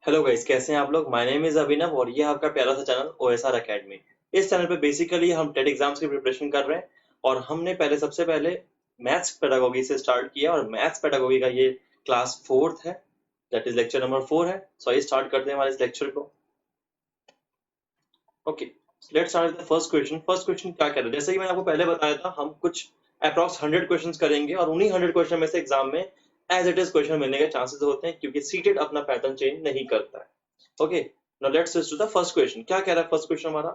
Hello guys, कैसे हैं आप लोग। माय नेम इज अभिनव और ये है आपका प्यारा सा चैनल ओएसआर एकेडमी। इस चैनल पे बेसिकली हम टेट एग्जाम्स की प्रिपरेशन कर रहे हैं और हमने सबसे पहले मैथ्स पेडागोगी से स्टार्ट किया और मैथ्स पेडागोगी का ये क्लास फोर्थ है, दैट इज लेक्चर नंबर 4 है। सो आइए स्टार्ट करते हैं हमारे इस लेक्चर को। Okay, let's start with the first question. First question क्या कह रहा है, जैसे कि मैंने आपको पहले बताया था, हम कुछ अप्रॉक्स 100 क्वेश्चंस करेंगे और उन्हीं 100 क्वेश्चन में से एग्जाम में एज इट इज क्वेश्चन मिलने के चांसेस होते हैं, क्योंकि सीटेड अपना पैटर्न चेंज नहीं करता है। Okay, now let's switch to the first question. क्या कह रहा है फर्स्ट क्वेश्चन हमारा,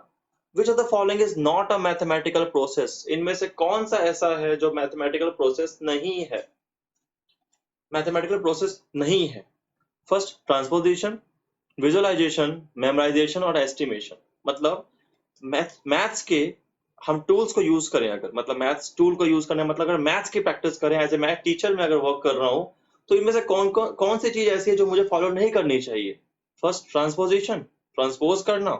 which of the following is not a mathematical process. इनमें से कौन सा ऐसा है जो मैथमेटिकल प्रोसेस नहीं है। मैथमेटिकल प्रोसेस नहीं है। फर्स्ट, ट्रांसपोजिशन, विजुअलाइजेशन, मेमोराइजेशन और एस्टिमेशन। मतलब मैथ्स के हम टूल्स को यूज करें, अगर मतलब मैथ्स टूल को यूज करना मतलब अगर मैथ्स की प्रैक्टिस करें, एज ए मैथ टीचर में अगर वर्क कर रहा हूं, तो इनमें से कौन कौन कौन सी चीज ऐसी है जो मुझे फॉलो नहीं करनी चाहिए। फर्स्ट, ट्रांसपोजिशन, ट्रांसपोज करना।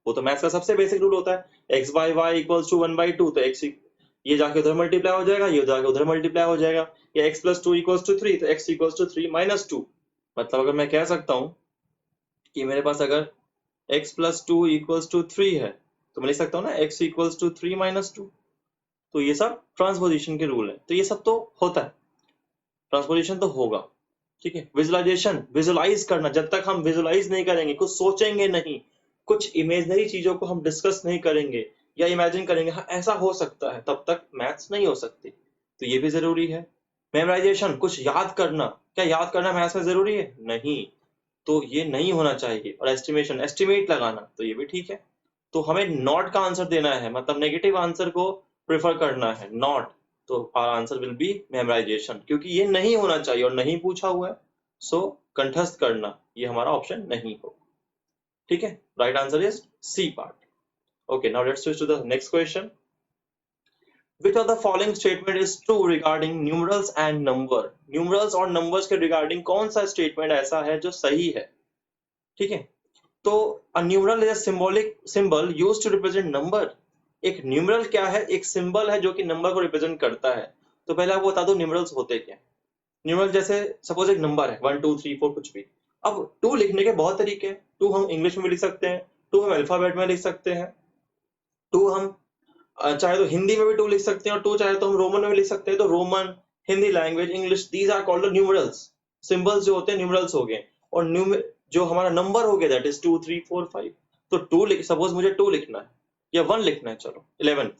वो तो मैथ्स का सबसे बेसिक रूल होता है, x by y equals to 1/2। तो एक्स ये जाके उधर मल्टीप्लाई हो जाएगा, ये जाके उधर मल्टीप्लाई हो जाएगा। या x plus two equals to 3, तो एक्स इक्वल्स टू 3 - 2। मतलब अगर मैं कह सकता हूँ कि मेरे पास अगर x plus two equals to 3 है, तो मैं लिख सकता हूँ ना x इक्वल्स टू 3 - 2। तो ये सब ट्रांसपोजिशन के रूल है, तो ये सब तो होता है, ट्रांसपोजिशन तो होगा। ठीक है, विजुअलाइजेशन, विजुअलाइज करना। जब तक हम विजुअलाइज नहीं करेंगे, कुछ सोचेंगे नहीं, कुछ इमेजनरी चीजों को हम डिस्कस नहीं करेंगे या इमेजिन करेंगे हाँ ऐसा हो सकता है, तब तक मैथ्स नहीं हो सकती। तो ये भी जरूरी है। मेमोराइजेशन, कुछ याद करना। क्या याद करना मैथ्स में जरूरी है? नहीं, तो ये नहीं होना चाहिए। और एस्टिमेशन, एस्टिमेट लगाना, तो ये भी ठीक है। तो हमें नॉट का आंसर देना है, मतलब नेगेटिव आंसर को प्रेफर करना है, नॉट। तो our answer will be memorisation, क्योंकि ये नहीं होना चाहिए और नहीं पूछा हुआ है। सो कंठस्थ करना, ये हमारा ऑप्शन नहीं हो। ठीक है, right answer is c part. Okay, now let's switch to the next question. Which of the following statement is true regarding numerals and number? Numerals और numbers के regarding कौन सा statement ऐसा है जो सही है? ठीक है, तो a numeral is a symbolic symbol used to represent number। एक न्यूमरल क्या है? एक सिंबल है जो कि नंबर को रिप्रेजेंट करता है। तो पहले आपको बता दो न्यूमरल्स होते क्या। न्यूमरल जैसे सपोज एक नंबर है 1 2 3 4 कुछ भी। अब टू लिखने के बहुत तरीके हैं। टू हम इंग्लिश में भी लिख सकते हैं, टू हम अल्फाबेट में लिख सकते हैं, टू हम चाहे तो हिंदी में भी टू लिख सकते हैं, और टू चाहे तो हम रोमन में भी लिख सकते हैं। तो Roman, Hindi language, English, these are called numerals. Symbols जो होते हैं न्यूमरल्स हो गए। और जो हमारा नंबर हो गया दैट इज 2 3 4 5। तो टू लिख, सपोज मुझे टू लिखना है या वन लिखना है, चलो 11।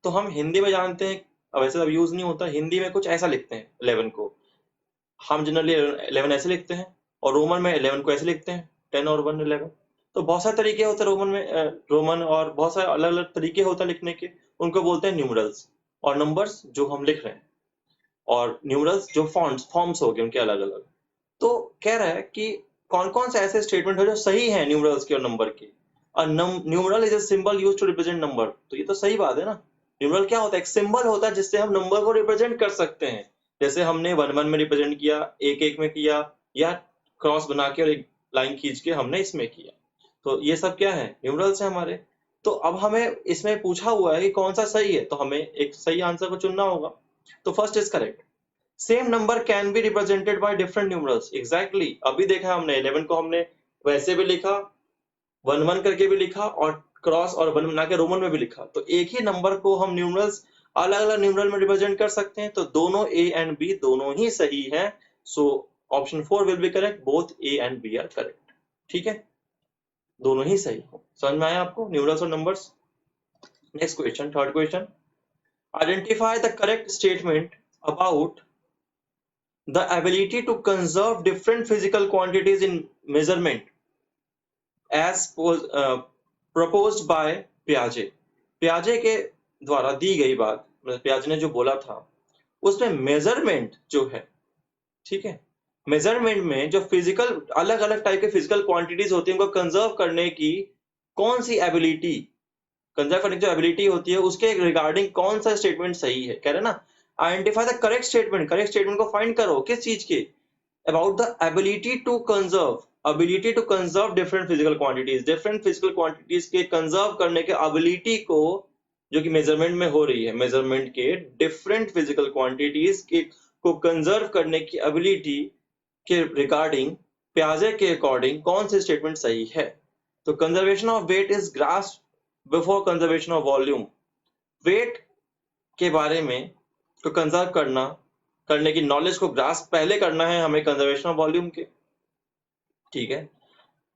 तो हम हिंदी में जानते हैं, अब वैसे अब यूज नहीं होता, हिंदी में कुछ ऐसा लिखते हैं 11 को। हम जनरली 11 ऐसे लिखते हैं, और रोमन में 11 को ऐसे लिखते हैं, 10 और 1 11। तो बहुत सारे तरीके होते हैं रोमन में, रोमन और बहुत सारे अलग अलग तरीके होते हैं लिखने के, उनको बोलते हैं न्यूमरल्स। और नंबर्स जो हम लिख रहे हैं, और न्यूमरल्स जो फॉर्म्स हो गए उनके अलग अलग। तो कह रहा है कि कौन कौन से ऐसे स्टेटमेंट है जो सही है न्यूमरल्स के और नंबर के। Numeral is a symbol used to represent number, तो ये तो सही बात है ना। न्यूमरल क्या होता है? एक सिंबल होता है जिससे हम नंबर को रिप्रेजेंट कर सकते हैं। जैसे हमने 1 1 में रिप्रेजेंट किया, 1 1 में किया, या क्रॉस बना के और एक लाइन खींच के हमने इसमें किया। तो ये सब क्या है? न्यूमरल्स है हमारे। तो अब हमें इसमें पूछा हुआ है कि कौन सा सही है, तो हमें एक सही आंसर को चुनना होगा। तो first is correct. Same number can be represented by different numerals. Exactly, अभी देखा हमने 11 को हमने वैसे भी लिखा, 1 1 करके भी लिखा, और क्रॉस और वन बना के रोमन में भी लिखा। तो एक ही नंबर को हम न्यूमरल्स अलग अलग न्यूमरल में रिप्रेजेंट कर सकते हैं। तो दोनों ए एंड बी दोनों ही सही है। So option 4 will be correct, both a and b are correct. ठीक है, दोनों ही सही हो। समझ में आया आपको न्यूमरल्स और numbers? Next question, third question. Identify the correct statement about the ability to conserve different physical quantities in measurement as proposed by Piaget। पियाजे के द्वारा दी गई बात, मतलब पियाजे ने जो बोला था, उसमें मेजरमेंट जो है, ठीक है, मेजरमेंट में जो फिजिकल अलग अलग टाइप के फिजिकल क्वांटिटीज होती हैं उनको कंजर्व करने की कौन सी एबिलिटी, कंजर्व करने की जो एबिलिटी होती है उसके रिगार्डिंग कौन सा स्टेटमेंट सही है। कह रहे ना, identify the correct statement. Correct statement को फाइंड करो, किस चीज के? about the ability to conserve different physical quantities के conserve करने के ability को, जो कि मेजरमेंट में हो रही है, मेजरमेंट के different physical quantities के को कंजर्व करने की ability के रिगार्डिंग प्याजे के अकॉर्डिंग कौन सी स्टेटमेंट सही है? तो conservation of weight is grasp before conservation of volume. Weight के बारे में को कंजर्व करने की नॉलेज को ग्रास्प पहले करना है हमें कंजर्वेशन ऑफ वॉल्यूम के। ठीक है,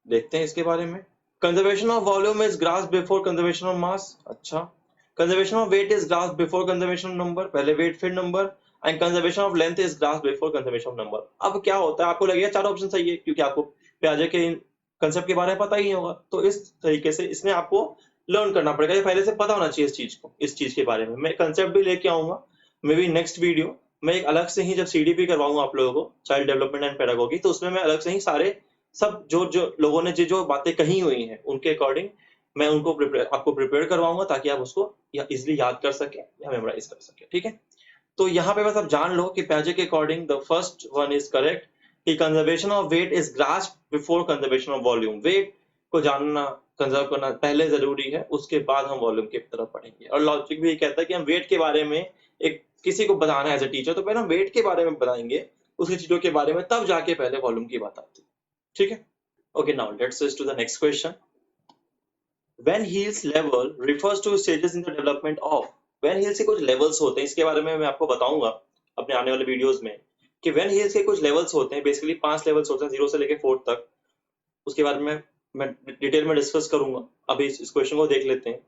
देखते हैं इसके बारे में। Conservation of volume is grasp before conservation of mass. अच्छा, conservation of weight is grasp before conservation of number, पहले वेट फिर number. And conservation of length is grasp before conservation of number. अब क्या होता है, आपको लगेगा चार ऑप्शन सही है क्योंकि आपको प्याजे के कंसेप्ट के बारे में पता ही नहीं होगा। तो इस तरीके से इसमें आपको लर्न करना पड़ेगा, ये पहले से पता होना चाहिए इस चीज को, इस चीज के बारे में। मैं कंसेप्ट भी लेके आऊंगा मे बी नेक्स्ट वीडियो। मैं एक अलग से ही जब सीडीपी करवाऊंगा आप लोगों को, चाइल्ड डेवलपमेंट एंड पेडागोगी, तो उसमें मैं अलग से ही सारे सब जो जो लोगों ने जो बातें कही हुई हैं उनके अकॉर्डिंग मैं उनको आपको प्रिपेयर करवाऊंगा ताकि आप उसको इजिली याद कर सके या मेमोराइज कर सके। ठीक है, तो यहाँ पे बस आप जान लो कि प्याजे के according the first one is correct कि conservation of weight is grasp before conservation of volume. Weight को जानना, कंजर्व करना पहले जरूरी है, उसके बाद हम वॉल्यूम की तरफ पढ़ेंगे। और लॉजिक भी ये कहता है कि हम वेट के बारे में एक किसी को बताना है एज ए टीचर, तो पहले हम वेट के बारे में बताएंगे, उसकी चीजों के बारे में, तब जाके पहले वॉल्यूम की बात आती है। ठीक है, okay, now let's switch to the next question. Van Heels level refers to stages in the development of। Van Heels के कुछ लेवल्स होते हैं, इसके बारे में मैं आपको बताऊंगा अपने आने वाले वीडियोस में कि Van Heels के कुछ लेवल्स होते हैं। बेसिकली 5 लेवल्स होते हैं, 0 से लेके 4 तक। उसके बारे में मैं डिटेल में डिस्कस करूंगा। अभी इस क्वेश्चन को देख लेते हैं।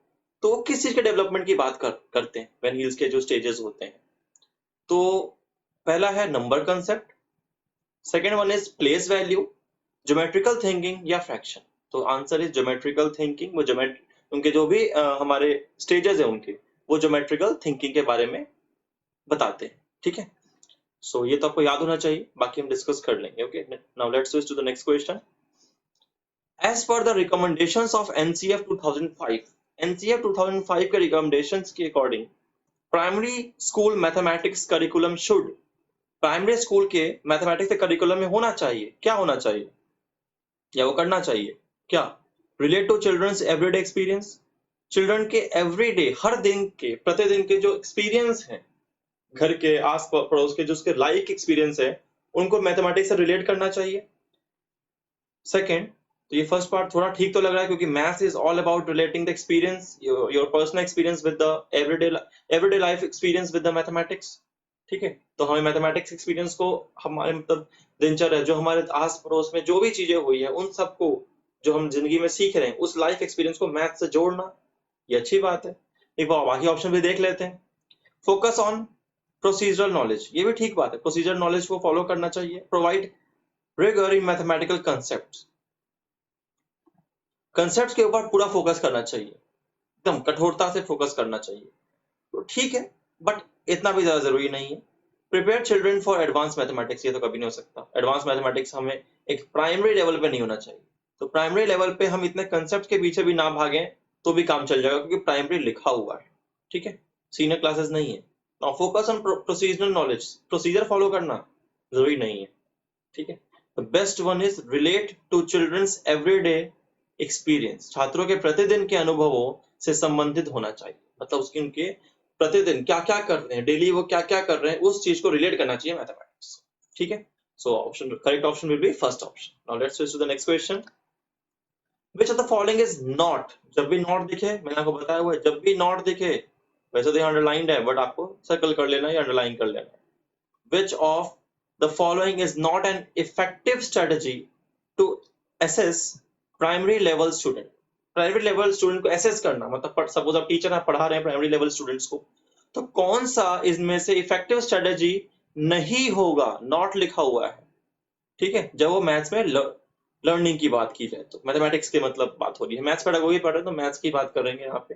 तो वो किस चीज के डेवलपमेंट की बात करते हैं Van Heels के जो स्टेजेस होते हैं? तो पहला है number concept, second one is place value, geometrical thinking या फ्रैक्शन। तो आंसर इज ज्योमेट्रिकल थिंकिंग। वो उनके जो भी हमारे स्टेजेस है उनके, वो ज्योमेट्रिकल थिंकिंग के बारे में बताते हैं। ठीक है, सो ये तो आपको याद होना चाहिए, बाकी हम डिस्कस कर लेंगे। Okay, now let's switch to the next question. As per the recommendations of NCF 2005, NCF 2005 के रिकमेंडेशंस के according primary school mathematics curriculum should, primary school के मैथमेटिक्स के करिकुलम में होना चाहिए, क्या होना चाहिए या वो करना चाहिए क्या? Relate to children's everyday experience, children के एवरीडे, हर दिन के, प्रतिदिन के जो एक्सपीरियंस हैं, घर के आस पड़ोस के जो उसके लाइक एक्सपीरियंस है, उनको मैथमेटिक्स से रिलेट करना चाहिए। सेकंड, तो ये फर्स्ट पार्ट थोड़ा ठीक तो लग रहा है क्योंकि maths is all about relating the experience, your personal experience with the everyday life experience with the mathematics. ठीक है, तो हमें मैथमेटिक्स एक्सपीरियंस को हमारे मतलब दिनचर्या, जो हमारे आस पड़ोस में जो भी चीजें हुई है उन सबको जो हम जिंदगी में सीख रहे हैं उस लाइफ एक्सपीरियंस को मैथ से जोड़ना, ये अच्छी बात है। एक बार बाकी ऑप्शन भी देख लेते हैं। फोकस ऑन प्रोसीजरल नॉलेज, ये भी ठीक बात है, प्रोसीजरल नॉलेज को फॉलो करना चाहिए। Provide rigour in mathematical concept, concept के ऊपर पूरा फोकस करना चाहिए, एकदम कठोरता से फोकस करना चाहिए। तो ठीक है, बट इतना भी ज्यादा जरूरी नहीं है। Prepare children for advance mathematics, ये तो कभी नहीं हो सकता। एडवांस मैथमेटिक्स हमें एक प्राइमरी लेवल पे नहीं होना चाहिए। तो प्राइमरी लेवल पे हम इतने कंसेप्ट के पीछे भी ना भागें तो भी काम चल जाएगा क्योंकि प्राइमरी लिखा हुआ है। ठीक है, सीनियर क्लासेस नहीं है। Now focus on procedural knowledge, procedure follow करना जरूरी नहीं है। ठीक है, the best one is relate to children's everyday experience, छात्रों के प्रतिदिन के अनुभवों से संबंधित होना चाहिए। मतलब उसके उनके प्रतिदिन क्या क्या कर रहे हैं, डेली वो क्या क्या कर रहे हैं, उस चीज को रिलेट करना चाहिए मैथमेटिक्स। ठीक है, so option, correct option will be first option. Now let's switch to the next question. Which of the following is not, जब भी नॉट दिखे, मैंने आपको बताया हुआ है जब भी नॉट दिखे, वैसे तो अंडरलाइंड है बट आपको सर्कल कर लेना या अंडरलाइन कर लेना है। Which of the following is not an effective strategy to assess primary level student, primary level student को असेस करना, मतलब सपोज आप टीचर आप पढ़ा रहे हैं प्राइमरी लेवल स्टूडेंट्स को, तो कौन सा इसमें से इफेक्टिव स्ट्रेटजी नहीं होगा, नॉट लिखा हुआ है। ठीक है, जब वो मैथ्स में लर्निंग की बात की जाए, तो मैथमेटिक्स के मतलब बात हो रही है, मैथ्स पेडागोगी पढ़ रहे हैं तो मैथ्स की बात करेंगे यहाँ पे।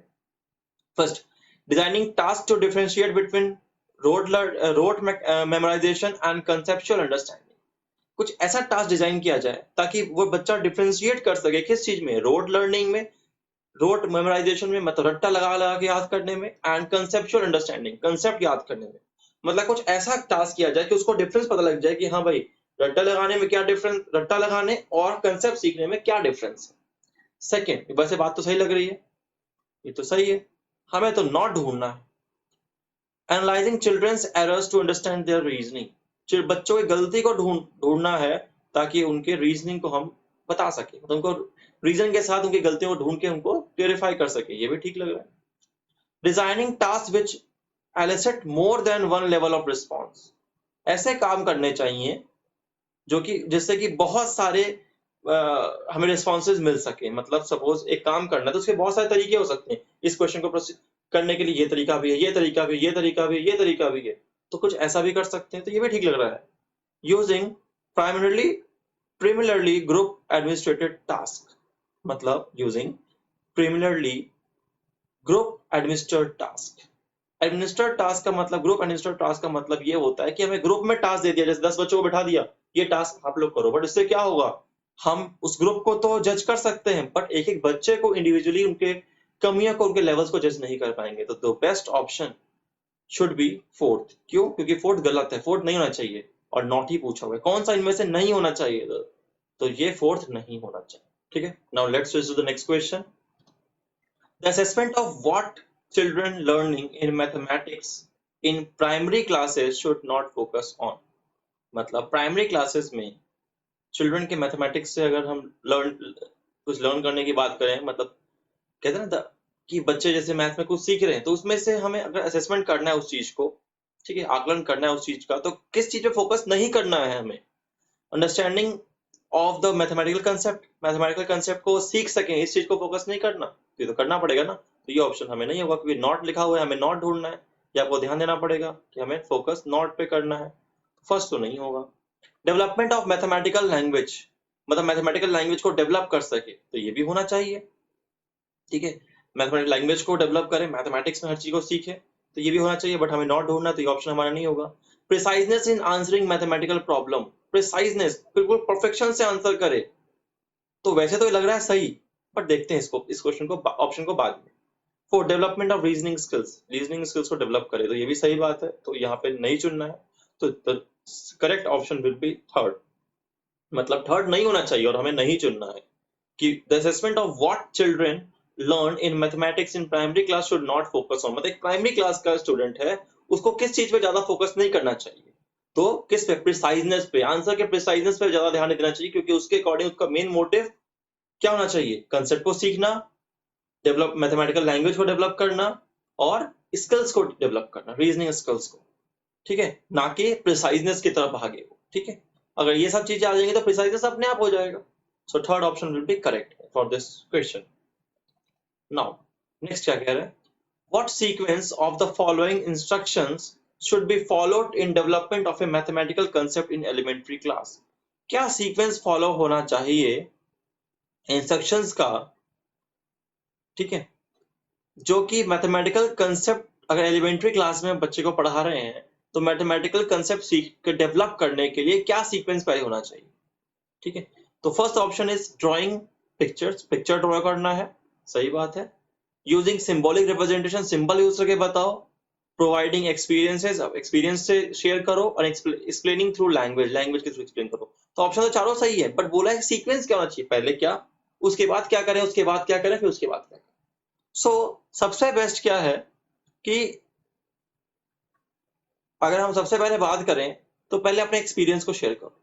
First, designing task to differentiate between rote memorisation and conceptual understanding, कुछ ऐसा टास्क डिजाइन किया जाए ताकि वो बच्चा डिफरेंशिएट कर सके किस चीज में, रोड लर्निंग में, रोट मेमोराइजेशन में, मतलब रट्टा लगा लगा के याद करने में, एंड कंसेप्चुअल अंडरस्टैंडिंग, कंसेप्ट याद करने में। मतलब कुछ ऐसा टास्क किया जाए कि उसको डिफरेंस पता लग जाए कि हाँ भाई रट्टा लगाने में क्या डिफरेंस, रट्टा लगाने और कंसेप्ट सीखने में क्या डिफरेंस है। सेकेंड, वैसे बात तो सही लग रही है, ये तो सही है, हमें तो नॉट ढूंढना है। Analysing children's errors to understand their reasoning, बच्चों की गलती को ढूंढना है ताकि उनके रीजनिंग को हम बता सके, मतलब उनको रीजन के साथ उनकी गलतियों को ढूंढ के उनको क्लियरिफाई कर सके। ये भी ठीक लग रहा है। Designing task which elicit more than one level of response, ऐसे काम करने चाहिए जो कि जिससे कि बहुत सारे हमें रिस्पॉन्सेज मिल सके। मतलब सपोज एक काम करना है तो उसके बहुत सारे तरीके हो सकते हैं। इस क्वेश्चन को करने के लिए ये तरीका भी है, ये तरीका भी, ये तरीका भी, ये तरीका भी है, तो कुछ ऐसा भी कर सकते हैं, तो ये भी ठीक लग रहा है। Using primarily group administrated task, मतलब using primarily group administered task। Administrate task का मतलब, ग्रुप एडमिनिस्ट्रेट टास्क का मतलब ये होता है कि हमें ग्रुप में टास्क दे दिया, जैसे 10 बच्चों को बैठा दिया, ये टास्क आप लोग करो, बट इससे क्या होगा, हम उस ग्रुप को तो जज कर सकते हैं बट एक एक बच्चे को इंडिविजुअली उनके कमियों को, उनके लेवल्स को जज नहीं कर पाएंगे। तो the best option should be fourth. क्यों? क्योंकि फोर्थ गलत है, फोर्थ नहीं होना चाहिए, और नॉट ही पूछा हुआ है। कौन सा इनमें से नहीं होना चाहिए? तो ये फोर्थ नहीं होना चाहिए। ठीक है, now let's switch to the next question. The assessment of what children learning in mathematics in primary classes should not focus on। मतलब प्राइमरी क्लासेस में चिल्ड्रन के मैथमेटिक्स से अगर हम कुछ लर्न करने की बात करें, मतलब कहते हैं ना कि बच्चे जैसे मैथ में कुछ सीख रहे हैं, तो उसमें से हमें अगर असेसमेंट करना है उस चीज को, ठीक है, आकलन करना है उस चीज का, तो किस चीज पे फोकस नहीं करना है हमें? Understanding of the mathematical concept, mathematical concept को सीख सकें, इस चीज को फोकस नहीं करना, ये तो करना पड़ेगा ना। तो ये ऑप्शन हमें नहीं होगा, क्योंकि नॉट लिखा हुआ है, हमें नॉट ढूंढना है, या आपको ध्यान देना पड़ेगा कि हमें फोकस नॉट पे करना है। फर्स्ट तो नहीं होगा। डेवलपमेंट ऑफ मैथमेटिकल लैंग्वेज, मतलब मैथमेटिकल लैंग्वेज को डेवलप कर सके, तो ये भी होना चाहिए। ठीक है, मैथमेटिकल लैंग्वेज को डेवलप करें, मैथमेटिक्स में हर चीज को सीखे, तो ये भी होना चाहिए, बट हमें नॉट ढूंढना, तो ये ऑप्शन हमारा नहीं होगा। प्रिसाइजनेस इन आंसरिंग मैथमेटिकल प्रॉब्लम, प्रिसाइजनेस, बिल्कुल परफेक्शन से आंसर करे, तो वैसे तो ये लग रहा है सही, बट देखते हैं इसको, इस क्वेश्चन को, ऑप्शन को बाद में। For development of reasoning skills, reasoning skills को डेवलप करे, तो ये भी सही बात है, तो यहाँ पे नहीं चुनना है। तो correct option will B third, मतलब थर्ड नहीं होना चाहिए और हमें नहीं चुनना है कि the assessment of what children learn in mathematics in primary class should not focus on. मतलब एक प्राइमरी क्लास का स्टूडेंट है, उसको किस चीज पे ज्यादा फोकस नहीं करना चाहिए? तो किस पे? प्रिसाइजनेस पे, आंसर के प्रिसाइजनेस पे ज्यादा ध्यान देना चाहिए, क्योंकि उसके अकॉर्डिंग उसका मेन मोटिव क्या होना चाहिए? कंसेप्ट को सीखना, डेवलप मैथमेटिकल लैंग्वेज को डेवलप करना, और स्किल्स को डेवलप करना, रीजनिंग स्किल्स को। ठीक है, ना कि प्रिसाइजनेस की तरफ भागे वो। ठीक है, अगर ये सब चीजें आ जाएंगी तो प्रिसाइजनेस अपने आप हो जाएगा। So third option will be correct for this question. Now next क्या कह रहे हैं? What sequence of the following instructions should be followed in development of a mathematical concept in elementary class। क्या सीक्वेंस फॉलो होना चाहिए instructions का, ठीक है, जो कि मैथमेटिकल कंसेप्ट अगर एलिमेंट्री क्लास में बच्चे को पढ़ा रहे हैं, तो मैथमेटिकल कंसेप्ट सीख के डेवलप करने के लिए क्या सीक्वेंस पहले होना चाहिए? ठीक है, तो first option is drawing pictures, picture draw करना है, सही बात है। Using symbolic representation, symbol use करके बताओ। प्रोवाइडिंग एक्सपीरियंसेस, एक्सपीरियंस से शेयर करो, और एक्सप्लेनिंग थ्रू लैंग्वेज, लैंग्वेज के थ्रू एक्सप्लेन करो। तो ऑप्शन तो चारों सही है, बट बोला है सीक्वेंस क्या होना चाहिए, पहले क्या, उसके बाद क्या करें, उसके बाद क्या करें, फिर उसके बाद क्या करें। सबसे बेस्ट क्या है कि अगर हम सबसे पहले बात करें तो पहले अपने एक्सपीरियंस को शेयर करो।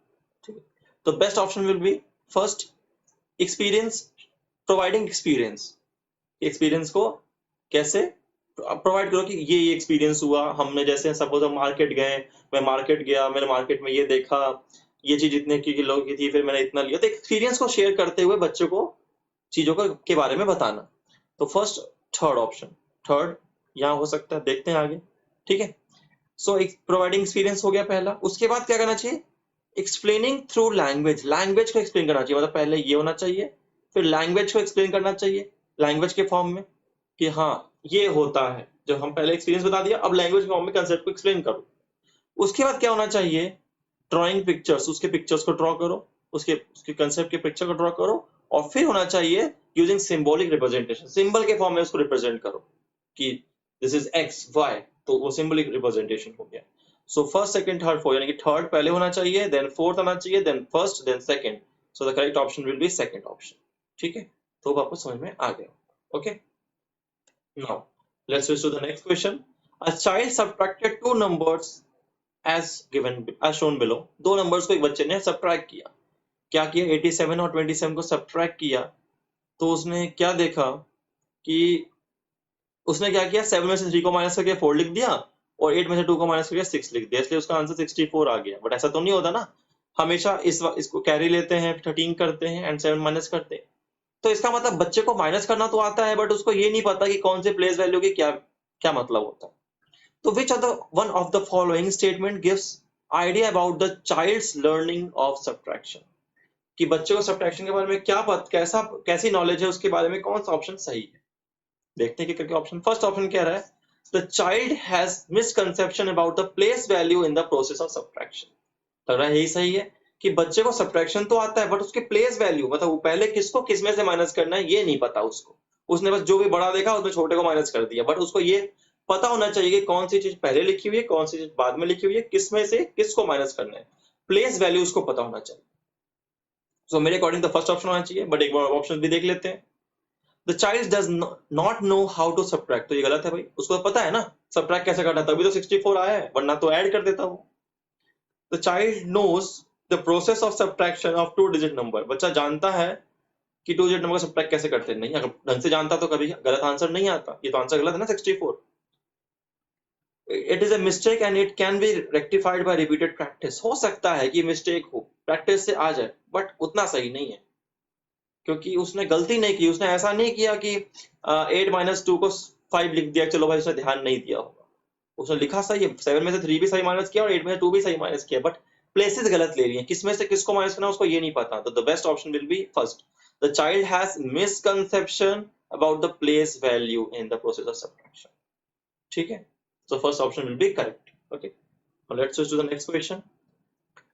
ठीक है, तो best option will be first experience, providing experience. Experience को कैसे प्रोवाइड करो कि ये एक्सपीरियंस हुआ, हमने जैसे सपोज हम मार्केट गए, मैं मार्केट गया, मैंने मार्केट में ये देखा, ये चीज इतने की किलो की थी, फिर मैंने इतना लिया। तो एक्सपीरियंस को शेयर करते हुए बच्चों को चीजों के बारे में बताना। तो फर्स्ट थर्ड ऑप्शन, थर्ड यहाँ हो सकता है, देखते हैं आगे। ठीक है, सो प्रोवाइडिंग एक्सपीरियंस हो गया पहला। उसके बाद क्या करना चाहिए? एक्सप्लेनिंग थ्रू लैंग्वेज, लैंग्वेज को एक्सप्लेन करना चाहिए, मतलब पहले ये होना चाहिए, फिर लैंग्वेज को एक्सप्लेन करना चाहिए, लैंग्वेज के फॉर्म में कि हाँ ये होता है। जब हम पहले एक्सपीरियंस बता दिया, अब लैंग्वेज फॉर्म में कंसेप्ट को एक्सप्लेन करो। उसके बाद क्या होना चाहिए? ड्राइंग पिक्चर्स, उसके पिक्चर्स को ड्रॉ करो, उसके कंसेप्ट के पिक्चर को ड्रॉ करो, और फिर होना चाहिए यूजिंग सिंबॉलिक रिप्रेजेंटेशन, सिंबल के फॉर्म में उसको रिप्रेजेंट करो कि दिस इज एक्स वाई, तो वो सिंबलिक रिप्रेजेंटेशन हो गया। So first second third fourth, यानी कि थर्ड पहले होना चाहिए, देन फोर्थ आना चाहिए, then first, then second. So the correct option will be second option. ठीक है, तो आपको समझ में आ गया। Okay, now let's switch to the next question। A child subtracted two numbers as given, as shown below। दो नंबर्स को एक बच्चे ने सब्ट्रैक्ट किया। क्या किया, 87 और 27 को सब्ट्रैक्ट किया तो उसने क्या देखा कि उसने क्या किया, 7 में से 3 को माइनस करके 4 लिख दिया और 8 में से 2 को माइनस करके 6 लिख दिया, इसलिए उसका आंसर 64 आ गया। बट ऐसा तो नहीं होता ना, हमेशा इसको कैरी लेते हैं, 13 करते हैं एंड 7 माइनस करते हैं। तो इसका मतलब बच्चे को माइनस करना तो आता है बट उसको ये नहीं पता कि कौन से प्लेस वैल्यू की क्या क्या मतलब होता है। तो which of the one of the following statement gives idea about the child's learning of subtraction, कि बच्चे को सब्ट्रैक्शन के बारे में क्या कैसी नॉलेज है उसके बारे में कौन सा ऑप्शन सही है। देखते हैं कि क्या ऑप्शन। फर्स्ट ऑप्शन क्या रहा है, the child has misconception about the place value in the process of subtraction. लग रहा है यही सही है कि बच्चे को सब्ट्रैक्शन तो आता है बट उसके प्लेस वैल्यू, मतलब वो पहले किसको किस में से माइनस करना है ये नहीं पता उसको। उसने बस जो भी बड़ा देखा उसमें छोटे को माइनस कर दिया, बट उसको ये पता होना चाहिए कि कौन सी चीज पहले लिखी हुई है, कौन सी चीज बाद में लिखी हुई है, किस में से किसको माइनस करना है, प्लेस वैल्यू उसको पता होना चाहिए। सो मेरे अकॉर्डिंग द फर्स्ट ऑप्शन होना चाहिए, बट एक बार ऑप्शन भी देख लेते हैं। The child does not know how to subtract, तो ये गलत है भाई, उसको पता है ना सब्ट्रैक्ट कैसे करना, तभी तो 64 आया है, वरना तो ऐड कर देता वो। The child knows the process of subtraction of 2 digit number, बच्चा जानता है कि 2 डिजिट नंबर का सब्ट्रैक्ट कैसे करते हैं। नहीं, अगर ढंग से जानता तो कभी गलत आंसर नहीं आता, ये तो आंसर गलत है ना 64। It is a mistake and it can be rectified by repeated practice, हो सकता है कि मिस्टेक हो, प्रैक्टिस से आ जाए, बट उतना सही नहीं है क्योंकि उसने गलती नहीं की, उसने ऐसा नहीं किया कि 8 माइनस 2 को 5 लिख दिया, चलो भाई उसने ध्यान नहीं दिया होगा, उसने लिखा सही है, 7 में से 3 भी सही माइनस किया और 8 में से 2 भी सही माइनस किया, बट प्लेसेस गलत ले रही हैं, किस में से किसको माइनस करना उसको ये नहीं पता। तो the best option will be first, the child has misconception about the place value in the process of subtraction. ठीक है, so first option will be correct. Okay, now let's switch to the next question.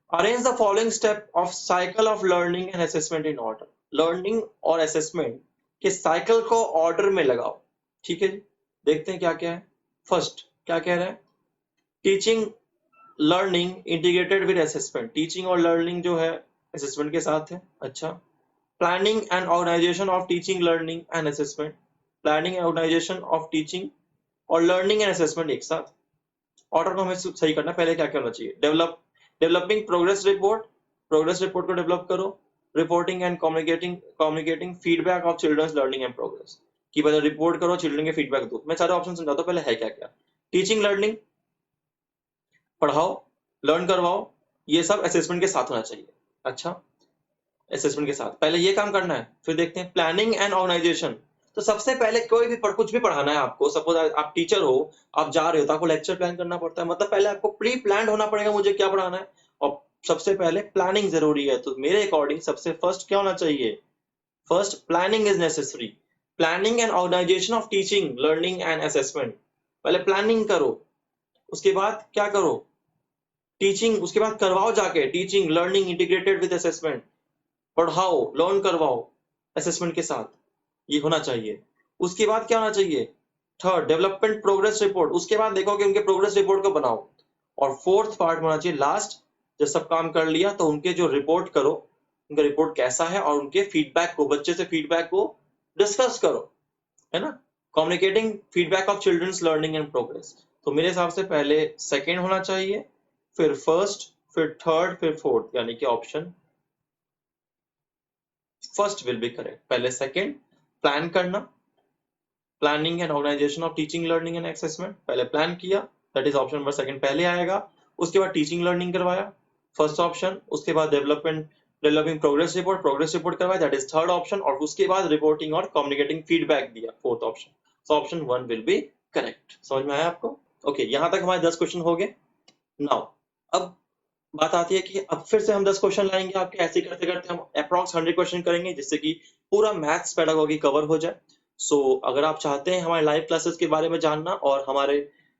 Arrange the following step of cycle of learning and assessment in order. Learning और assessment के cycle को order में लगाओ। ठीक है जी, देखते हैं क्या क्या है। फर्स्ट क्या कह रहा है, teaching learning integrated with assessment, teaching और लर्निंग जो है असेसमेंट के साथ है। अच्छा, planning and organisation of teaching learning and assessment, planning and organisation of teaching और लर्निंग एंड असेसमेंट एक साथ। ऑर्डर को हमें सही करना है, पहले क्या क्या होना चाहिए, डेवलपिंग प्रोग्रेस रिपोर्ट को डेवलप करो, reporting and communicating feedback of children's learning and progress, कि पहले रिपोर्ट करो, चिल्ड्रन के फीडबैक दो। मैं सारे ऑप्शन समझाता हूं, पहले है क्या क्या। टीचिंग लर्निंग, पढ़ाओ, लर्न करवाओ, ये सब असेसमेंट के साथ होना चाहिए। अच्छा, असेसमेंट के साथ पहले ये काम करना है, फिर देखते हैं प्लानिंग एंड ऑर्गेनाइजेशन। तो सबसे पहले कोई भी कुछ भी पढ़ाना है आपको, सपोज आप टीचर हो, आप जा रहे हो तो आपको लेक्चर प्लान करना पड़ता है, मतलब पहले आपको प्री प्लान होना पड़ेगा मुझे क्या पढ़ाना है, और सबसे पहले प्लानिंग जरूरी है। तो मेरे अकॉर्डिंग सबसे फर्स्ट क्या होना चाहिए, first planning is necessary, planning and organisation of teaching learning and assessment. पहले प्लानिंग करो, उसके बाद क्या करो, टीचिंग, उसके बाद करवाओ जाके teaching learning integrated with assessment, पढ़ाओ लर्न करवाओ असेसमेंट के साथ, ये होना चाहिए। उसके बाद क्या होना चाहिए, थर्ड डेवलपमेंट प्रोग्रेस रिपोर्ट, उसके बाद देखो कि उनके प्रोग्रेस रिपोर्ट को बनाओ, और फोर्थ पार्ट होना चाहिए लास्ट, जब सब काम कर लिया तो उनके जो रिपोर्ट करो, उनका रिपोर्ट कैसा है और उनके फीडबैक को, बच्चे से फीडबैक को डिस्कस करो, है ना, communicating feedback of children's learning and progress. तो मेरे हिसाब से पहले सेकेंड होना चाहिए, फिर फर्स्ट, फिर थर्ड, फिर फोर्थ, यानी कि option first will be correct. पहले सेकेंड प्लान करना, planning and organisation of teaching learning and assessment, पहले प्लान किया, that is option number second पहले आएगा। उसके बाद टीचिंग लर्निंग करवाया, फर्स्ट ऑप्शन। उसके बाद डेवलपिंग प्रोग्रेस रिपोर्ट करवाया, दैट इज थर्ड ऑप्शन। और उसके बाद रिपोर्टिंग और कम्युनिकेटिंग फीडबैक दिया, fourth option. So option one will be correct. समझ में आया आपको? ओके, यहां तक हमारे 10 क्वेश्चन हो गए। नाउ अब बात आती है कि अब फिर से हम 10 क्वेश्चन लाएंगे आपके, ऐसे करते करते हम अप्रॉक्स 100 क्वेश्चन करेंगे, जिससे कि पूरा मैथ्स पेडागोगी कवर हो जाए। सो अगर आप चाहते हैं हमारे लाइव क्लासेस के बारे में जानना और हमारे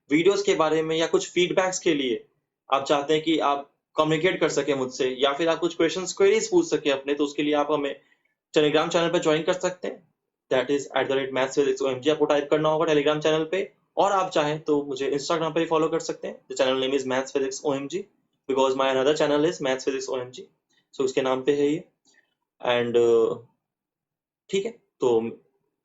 वीडियोस के बारे में, या कुछ फीडबैक्स के लिए आप चाहते हैं कि आप कम्युनिकेट कर सके मुझसे, या फिर आप कुछ क्वेश्चंस क्वेरीज पूछ सके अपने, तो उसके लिए आप हमें टेलीग्राम चैनल पर ज्वाइन कर सकते हैं, दैट इज @mathsphysicsomg आपको टाइप करना होगा टेलीग्राम चैनल पे। और आप चाहें तो मुझे इंस्टाग्राम पे भी फॉलो कर सकते हैं, the channel name is mathsphysicsomg, because my another channel is mathsphysicsomg, सो उसके नाम पे है ये। एंड ठीक है, तो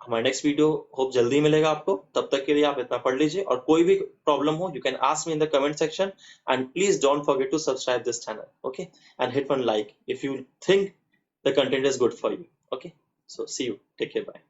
हमारा नेक्स्ट वीडियो होप जल्दी ही मिलेगा आपको, तब तक के लिए आप इतना पढ़ लीजिए, और कोई भी प्रॉब्लम हो you can ask me in the comment section, and please don't forget to subscribe this channel, okay, and hit one like if you think the content is good for you. Okay, so see you, take care, bye.